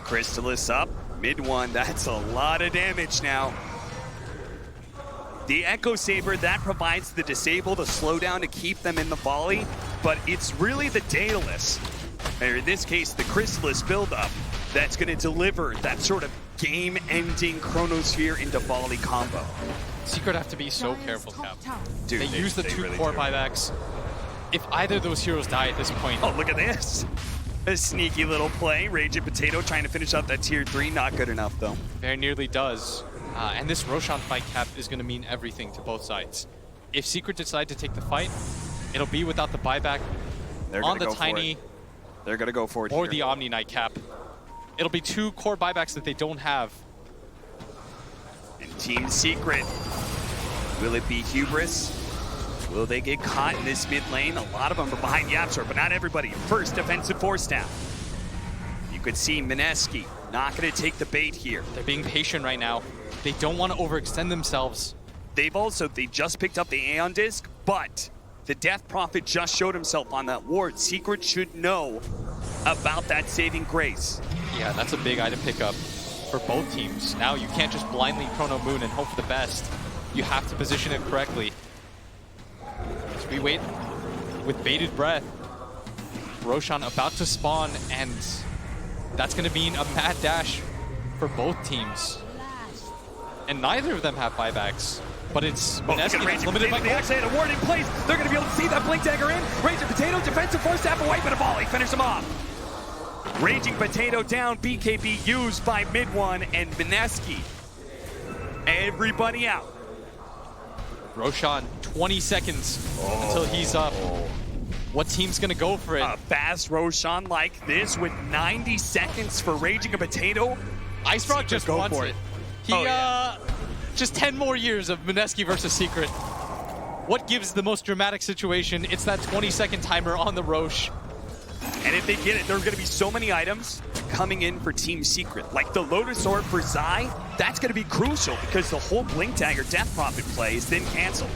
S1: Crystallis up, Mid One, that's a lot of damage now. The Echo Saber, that provides the disable, the slowdown to keep them in the volley, but it's really the Daedalus, or in this case, the Crystallis buildup, that's going to deliver that sort of game-ending Chronosphere into volley combo.
S2: Secret have to be so careful, Cap.
S1: Dude,
S2: they use the 2
S1: really
S2: core
S1: do.
S2: buybacks. If either of those heroes die at this point...
S1: Oh, look at this. A sneaky little play. Raging Potato trying to finish out that tier 3. Not good enough, though.
S2: Very nearly does. And this Roshan fight, Cap, is going to mean everything to both sides. If Secret decide to take the fight, it'll be without the buyback on the Tiny.
S1: They're going to go for it
S2: or
S1: here.
S2: the Omni Knight, Cap. It'll be 2 core buybacks that they don't have.
S1: And Team Secret, will it be hubris? Will they get caught in this mid lane? A lot of them are behind Yapzor, but not everybody. First defensive force staff. You could see Mineski not going to take the bait here.
S2: They're being patient right now. They don't want to overextend themselves.
S1: They just picked up the Aeon Disc, but the Death Prophet just showed himself on that ward. Secret should know about that saving grace.
S2: Yeah, that's a big item pickup for both teams. Now you can't just blindly Chrono Moon and hope for the best. You have to position it correctly. As we wait with bated breath, Roshan about to spawn, and that's going to mean a mad dash for both teams. And neither of them have buybacks. But it's
S1: Look at
S2: Mineski
S1: Raging
S2: limited by
S1: Potato. They
S2: gold.
S1: actually had a ward in place. They're going to be able to see that Blink Dagger in. Raging Potato, defensive force, tap away, but a volley. Finish him off. Raging Potato down, BKB used by mid one, and Mineski. Everybody out.
S2: Roshan, 20 seconds until he's up. What team's gonna go for it?
S1: A fast Roshan like this with 90 seconds for Raging a Potato.
S2: Ice Frog just
S1: go
S2: wants
S1: for
S2: it.
S1: it.
S2: He, just 10 more years of Mineski versus Secret. What gives the most dramatic situation? It's that 20-second timer on the Roche.
S1: And if they get it, there are going to be so many items coming in for Team Secret. Like the Lotus Orb for Zai, that's going to be crucial because the whole Blink Dagger Death Prophet play is then canceled.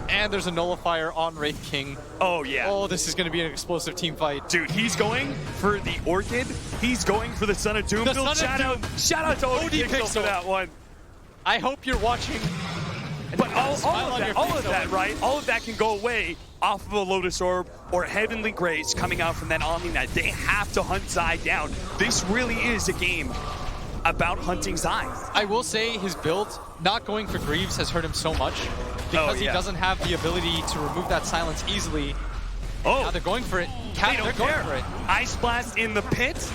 S2: And there's a nullifier on Wraith King.
S1: Oh, yeah.
S2: Oh, this is going to be an explosive team fight.
S1: Dude, he's going for the Orchid. He's going for the Son of Doom.
S2: The Son of
S1: shout out to OD Pixel for that one.
S2: I hope you're watching.
S1: But all of that, right? All of that can go away off of a Lotus Orb or Heavenly Grace coming out from that Omni Knight. They have to hunt Zai down. This really is a game about hunting Zai.
S2: I will say his build, not going for Greaves, has hurt him so much because he doesn't have the ability to remove that silence easily.
S1: Oh,
S2: now they're going for it.
S1: They don't care. For it. Ice Blast in the pit.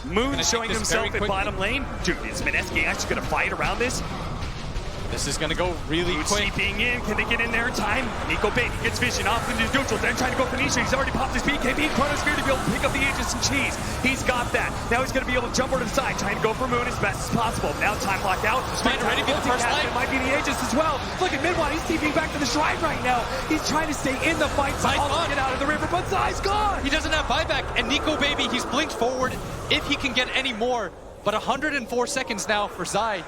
S1: Moon showing himself in bottom lane. Dude, is Mineski actually going to fight around this?
S2: This is going to go really quick.
S1: Seeping in. Can they get in there in time? Nico Baby gets vision off into neutral. Then trying to go for Nisha. He's already popped his BKB. Chronosphere to be able to pick up the Aegis and cheese. He's got that. Now he's going to be able to jump over to the side, trying to go for Moon as best as possible. Now time locked out.
S2: Man ready to be the first light.
S1: It might be the Aegis as well. Look at Midwan. He's TPing back to the shrine right now. He's trying to stay in the fight. Zai's gone. Get out of the river, but Zai's gone.
S2: He doesn't have buyback. And Nico Baby, he's blinked forward if he can get any more. But 104 seconds now for Zai.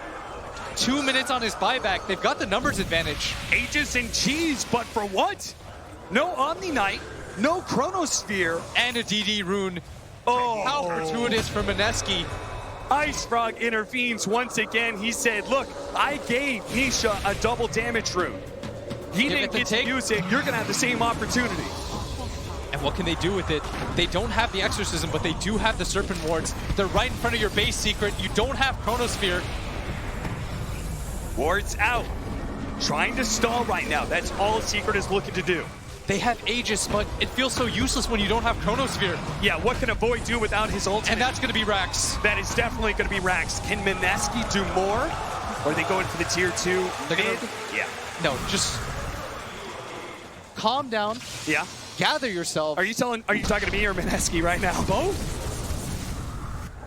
S2: 2 minutes on his buyback. They've got the numbers advantage.
S1: Aegis and cheese, but for what? No Omni Knight, no Chronosphere.
S2: And a DD rune.
S1: Oh.
S2: How fortuitous for Mineski.
S1: Ice Frog intervenes once again. He said, look, I gave Nisha a double damage rune. He didn't get to use it. You're going to have the same opportunity.
S2: And what can they do with it? They don't have the Exorcism, but they do have the Serpent Wards. They're right in front of your base, Secret. You don't have Chronosphere.
S1: Wards out. Trying to stall right now. That's all Secret is looking to do.
S2: They have Aegis, but it feels so useless when you don't have Chronosphere.
S1: Yeah, what can a Void do without his ultimate?
S2: And that's going to be Rax.
S1: That is definitely going to be Rax. Can Mineski do more? Or are they going for the tier 2 mid? Yeah.
S2: No, just calm down.
S1: Yeah.
S2: Gather yourself.
S1: Are you talking to me or Mineski right now?
S2: Both.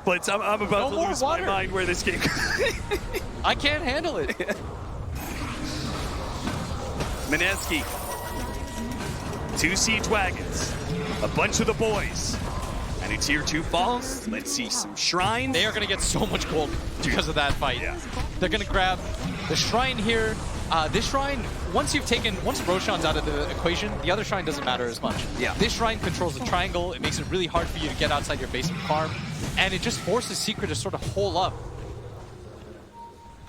S1: But I'm about to lose my mind where this game.
S2: I can't handle it.
S1: Mineski. 2 siege wagons. A bunch of the boys. And a tier 2 falls. Let's see some shrines.
S2: They are going to get so much gold because of that fight.
S1: Yeah.
S2: They're going to grab the shrine here. This shrine, once Roshan's out of the equation, the other shrine doesn't matter as much. Yeah. This shrine controls the triangle. It makes it really hard for you to get outside your base and farm. And it just forces Secret to sort of hole up.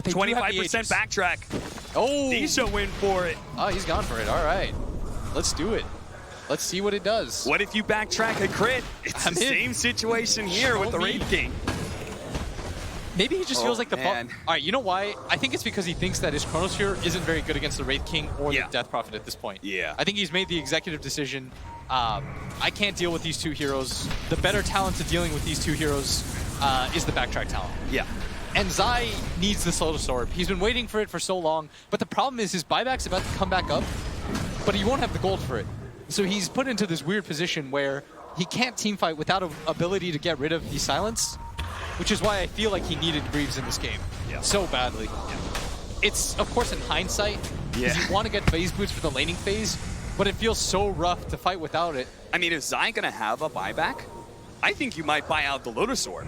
S1: 25% backtrack.
S2: Oh!
S1: Nisha win for it.
S2: Oh, he's gone for it. All right. Let's do it. Let's see what it does.
S1: What if you backtrack a crit? It's the same situation here with the Wraith King.
S2: Maybe he just feels like the...
S1: Man.
S2: All right, you know why? I think it's because he thinks that his Chronosphere isn't very good against the Wraith King or the Death Prophet at this point.
S1: Yeah.
S2: I think he's made the executive decision. I can't deal with these two heroes. The better talent to dealing with these two heroes is the backtrack talent.
S1: Yeah.
S2: And Zai needs the Lotus Orb. He's been waiting for it for so long, but the problem is his buyback's about to come back up, but he won't have the gold for it. So he's put into this weird position where he can't teamfight without an ability to get rid of the silence, which is why I feel like he needed Greaves in this game so badly. Yeah. It's, of course, in hindsight, because you want to get phase boots for the laning phase, but it feels so rough to fight without it.
S1: I mean, is Zai going to have a buyback? I think you might buy out the Lotus Orb.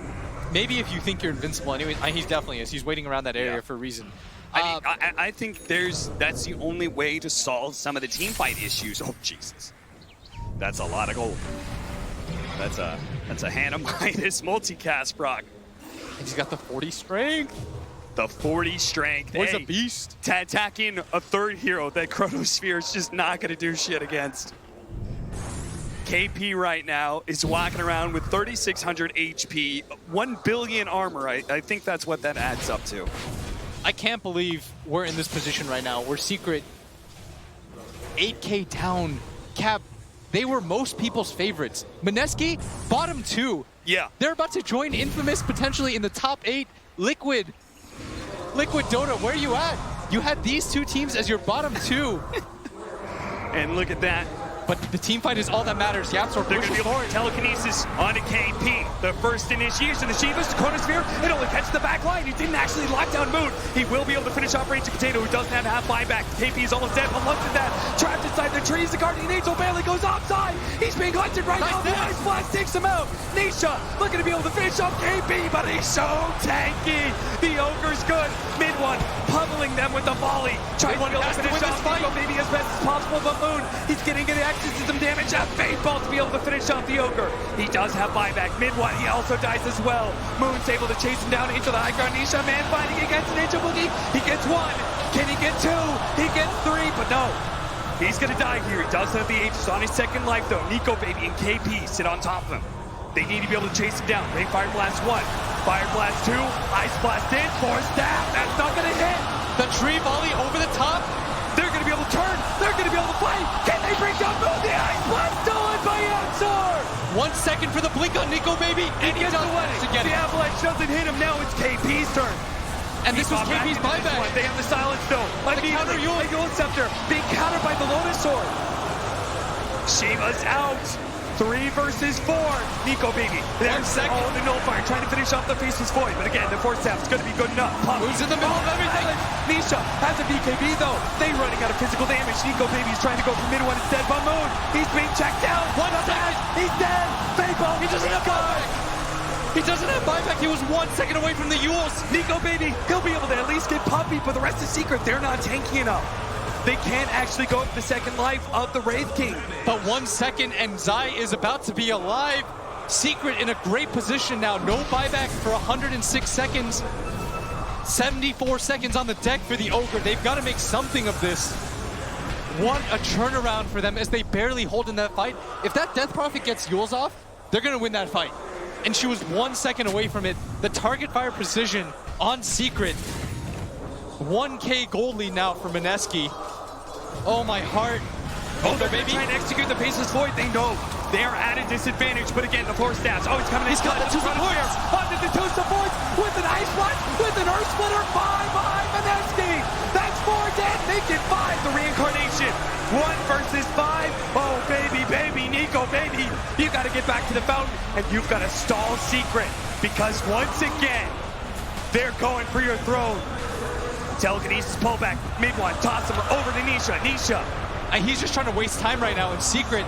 S2: Maybe if you think you're invincible anyway. He definitely is. He's waiting around that area for a reason.
S1: I think that's the only way to solve some of the team fight issues. Oh, Jesus. That's a lot of gold. That's a Hannah Midas multicast, Brock.
S2: And he's got the 40 strength.
S1: The 40 strength.
S2: Boy's a beast.
S1: Attacking a third hero that Chronosphere is just not going to do shit against. KP right now is walking around with 3,600 HP, 1 billion armor. I think that's what that adds up to.
S2: I can't believe we're in this position right now. We're Secret 8K down. Cap, they were most people's favorites. Mineski, bottom 2.
S1: Yeah.
S2: They're about to join Infamous potentially in the top 8. Liquid Dota, where are you at? You had these 2 teams as your bottom 2.
S1: And look at that.
S2: But the team fight is all that matters. Yapsor
S1: They're going to be able to telekinesis onto KP. The first initiation, the Shivas, corner sphere, it only catches the back line. He didn't actually lock down Moon. He will be able to finish off Raging Potato, who doesn't have half buyback. KP is almost dead, but look at that. Trapped inside the trees, the Guardian Angel barely goes offside. He's being hunted right now. The Ice Blast takes him out. Nisha looking to be able to finish off KP, but he's so tanky. The Ogre's good. Mid one, pummeling them with the volley. Trying to finish off Nico maybe as best as possible, but Moon, he's getting access to some damage. A Fade Ball to be able to finish off the Ogre. He does have buyback. Mid one, he also dies as well. Moon's able to chase him down into the high ground. Nisha, man fighting against Ninja Boogie. He gets 1. Can he get 2? He gets 3, but no. He's gonna die here. He does have the Aegis on his second life though. Nico Baby and KP sit on top of him. They need to be able to chase him down. Ray Fire Blast 1. Fire Blast 2. Ice Blast in. Force down. That's not gonna hit.
S2: The tree volley over the top.
S1: They're going to be able to turn. They're going to be able to fight. Can they bring down Moon? The Ice Blast stolen by Yapsor.
S2: 1 second for the blink on Nico Baby. And he
S1: gets
S2: does
S1: away.
S2: to get
S1: the
S2: it.
S1: Avalanche doesn't hit him. Now it's KP's turn.
S2: And this was KP's buyback.
S1: They have the silence though.
S2: The counter
S1: Yule Scepter being countered by the Lotus Sword. Shiva's out. 3 versus 4. Nico Baby. There's the Nullfire trying to finish off the Faceless Void. But again, the force tap is going to be good enough.
S2: Who's in the middle of everything?
S1: Nisha has a BKB though. They running out of physical damage. Nico Baby's trying to go for mid one instead. But Moon, he's being checked out.
S2: 1 second.
S1: He's dead. Fade Ball.
S2: He doesn't have buyback. He doesn't have buyback. He was 1 second away from the Yules.
S1: Nico Baby, he'll be able to at least get Puppy, but the rest is Secret. They're not tanky enough. They can't actually go up the second life of the Wraith King.
S2: But 1 second and Zai is about to be alive. Secret in a great position now. No buyback for 106 seconds. 74 seconds on the deck for the Ogre. They've got to make something of this. What a turnaround for them as they barely hold in that fight. If that Death Prophet gets Yules off, they're going to win that fight. And she was 1 second away from it. The target fire precision on Secret. 1K gold lead now for Mineski. Oh, my heart.
S1: Oh, they're trying to execute the Faceless Void. They know they are at a disadvantage. But again, the force stabs. Oh, he's coming in.
S2: He's got the 2 supports.
S1: Onto the 2 supports with an Ice Blast, with an Earth Splitter. 5 behind Mineski. That's 4 dead. Make it 5. The reincarnation. 1 versus 5. Oh, baby, Nico, baby. You got to get back to the fountain, and you've got to stall Secret. Because once again, they're going for your throne. Telekinesis pullback, mid one, toss him over to Nisha.
S2: And he's just trying to waste time right now in Secret.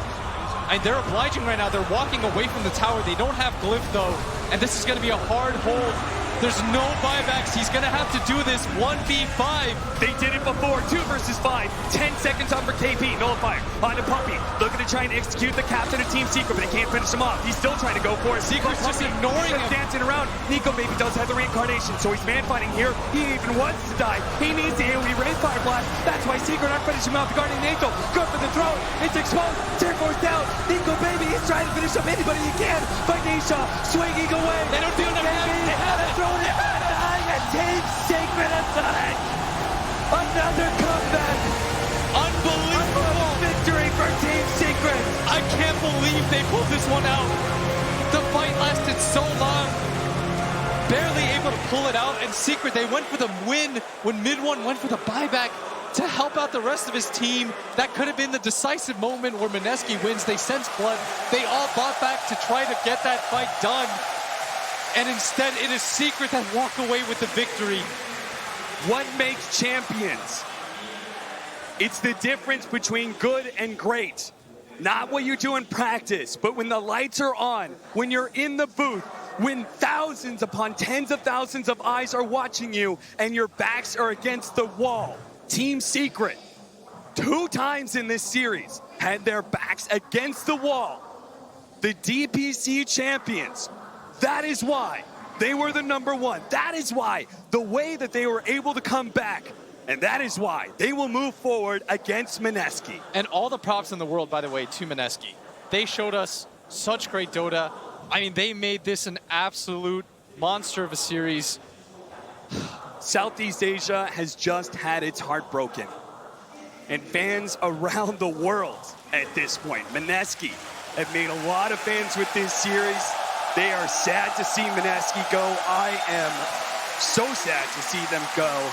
S2: And they're obliging right now. They're walking away from the tower. They don't have Glyph though. And this is going to be a hard hold. There's no buybacks. He's going to have to do this 1v5.
S1: They did it before. 2 versus 5. 10 seconds on for KP. Nullifier on to Puppy. Looking to try and execute the captain of Team Secret, but he can't finish him off. He's still trying to go for it.
S2: Secret's just ignoring him.
S1: Dancing around. Nico maybe does have the reincarnation, so he's man fighting here. He even wants to die. He needs the AoE Wraith Fire Blast. That's why Secret aren't finishing him off. The Guardian Angel. Go for the throne. It's exposed. Tear Force down. Nico baby, he's trying to finish up anybody he can. But Nisha swinging away.
S2: They don't do enough damage.
S1: They have it. Thrown it. And Team Secret aside. Another comeback.
S2: Unbelievable.
S1: Victory for Team Secret.
S2: I can't believe they pulled this one out. The fight lasted so long. Barely able to pull it out. And Secret, they went for the win when mid one went for the buyback to help out the rest of his team. That could have been the decisive moment where Mineski wins. They sense blood. They all bought back to try to get that fight done. And instead, it is Secret that walk away with the victory.
S1: What makes champions? It's the difference between good and great. Not what you do in practice, but when the lights are on, when you're in the booth, when thousands upon tens of thousands of eyes are watching you and your backs are against the wall. Team Secret, 2 times in this series, had their backs against the wall. The DPC champions. That is why they were the #1. That is why the way that they were able to come back. And that is why they will move forward against Mineski.
S2: And all the props in the world, by the way, to Mineski. They showed us such great Dota. I mean, they made this an absolute monster of a series.
S1: Southeast Asia has just had its heart broken. And fans around the world at this point, Mineski, have made a lot of fans with this series. They are sad to see Mineski go. I am so sad to see them go.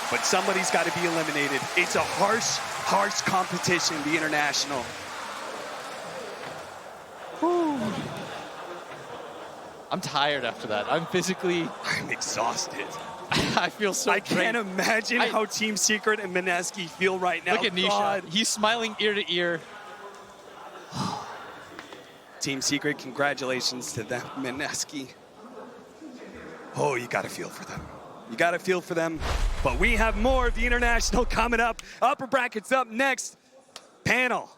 S1: But somebody's got to be eliminated. It's a harsh, harsh competition, the international.
S2: Whew. I'm tired after that. I'm
S1: exhausted.
S2: I feel so
S1: I can't imagine how Team Secret and Mineski feel right now.
S2: Look at Nisha.
S1: God.
S2: He's smiling ear to ear.
S1: Team Secret, congratulations to them, Mineski. Oh, you got to feel for them. You got to feel for them. But we have more of the international coming up. Upper brackets up next. Panel.